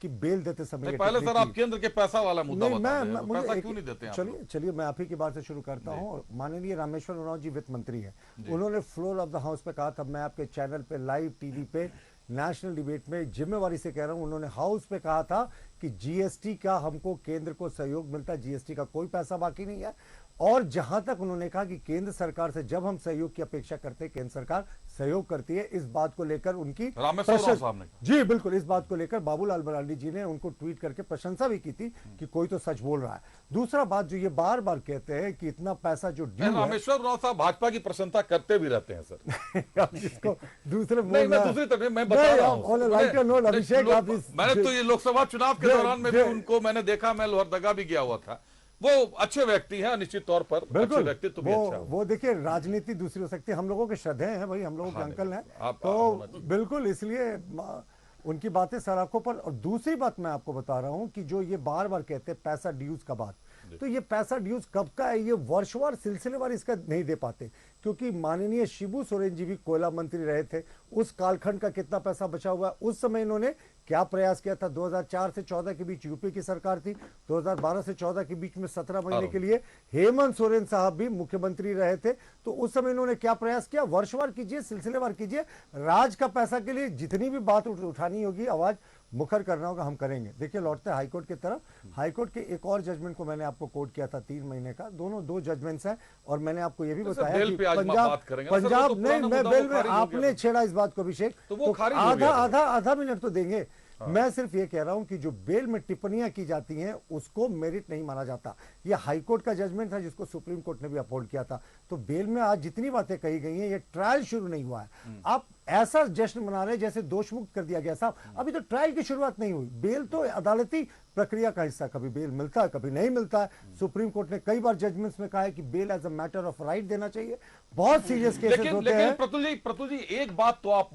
कि बेल देते समय ये पहले सर टेक्निक आप केंद्र के पैसा वाला मुद्दा नहीं, बता मैं रहे हैं, मुझे पैसा क्यों नहीं देते हैं आप लोग? चलिए मैं आप ही की बात से शुरू करता हूं। माननीय रामेश्वर उरांव जी वित्त मंत्री हैं, उन्होंने फ्लोर ऑफ द हाउस पे कहा था, मैं आपके चैनल पे लाइव टीवी पे नेशनल डिबेट में जिम्मेवारी से कह रहा हूं, उन्होंने हाउस पे कहा था कि जीएसटी का हमको केंद्र को सहयोग मिलता है, जीएसटी का कोई पैसा बाकी नहीं है। और जहां तक उन्होंने कहा कि केंद्र सरकार से जब हम सहयोग की अपेक्षा करते हैं, केंद्र सरकार सहयोग करती है, इस बात को लेकर उनकी रामेश्वर उरांव साहब ने जी बिल्कुल, इस बात को लेकर बाबूलाल मरांडी जी ने उनको ट्वीट करके प्रशंसा भी की थी कि कोई तो सच बोल रहा है। दूसरा बात जो ये बार बार कहते हैं कि इतना पैसा जो ड्यू है, रामेश्वर उरांव साहब भाजपा की प्रशंसा करते भी रहते हैं सर। आप जिसको दूसरे नहीं, मैं दूसरी तरफ मैं बता रहा हूं, अभिषेक आप मैंने तो ये लोकसभा चुनाव के दौरान में भी उनको मैंने देखा, मैं लोहरदगा भी गया हुआ था। वो अच्छे व्यक्ति हैं, निश्चित तौर पर अच्छे व्यक्तित्व भी अच्छा है। वो देखिए राजनीति दूसरी हो सकती है, हम लोगों के श्रद्धेय हैं भाई, हम लोगों के अंकल हैं, तो बिल्कुल इसलिए उनकी बातें सराखों पर। और दूसरी बात मैं आपको बता रहा हूं कि जो ये बार बार कहते हैं पैसा ड्यूज का बात, तो ये पैसा ड्यूज कब का है, ये वर्षवार सिलसिलेवार इसका नहीं दे पाते, क्योंकि माननीय शिबू सोरेन जी भी कोयला मंत्री रहे थे, उस कालखंड का कितना पैसा बचा हुआ है, उस समय इन्होंने क्या प्रयास किया था। 2004 से 14 के बीच यूपी की सरकार थी, 2012 से 14 के बीच में 17 महीने के लिए हेमंत सोरेन साहब भी मुख्यमंत्री रहे थे, तो उस समय इन्होंने क्या प्रयास किया, वर्षवार कीजिए, सिलसिलेवार कीजिए, राज का पैसा के लिए जितनी भी बात उठानी होगी, आवाज मुखर करना होगा, हम करेंगे। देखिए लौटते हैं हाईकोर्ट की तरफ, हाईकोर्ट के एक और जजमेंट को मैंने आपको कोट किया था 3 महीने का, दो जजमेंट्स हैं, और मैंने आपको ये भी बताया कि पंजाब नहीं, मैं बेल में आपने छेड़ा इस बात को अभिषेक, तो आधा मिनट तो देंगे। मैं सिर्फ ये कह रहा हूं कि जो बेल में टिप्पणियां की जाती हैं उसको मेरिट नहीं माना जाता। ये हाईकोर्ट का जजमेंट था जिसको सुप्रीम कोर्ट ने भी अपहोल्ड किया था। तो बेल में आज जितनी बातें कही गई हैं, ये ट्रायल शुरू नहीं हुआ है, आप ऐसा जश्न मना रहे जैसे दोषमुक्त कर दिया गया। साहब अभी तो ट्रायल की शुरुआत नहीं हुई, बेल तो अदालती प्रक्रिया का हिस्सा, कभी बेल मिलता है कभी नहीं मिलता है। सुप्रीम कोर्ट ने कई बार जजमेंट्स में कहा है कि bail as a matter of right देना चाहिए, बहुत सीरियस केसेस होते हैं। प्रतुल जी एक बात तो आप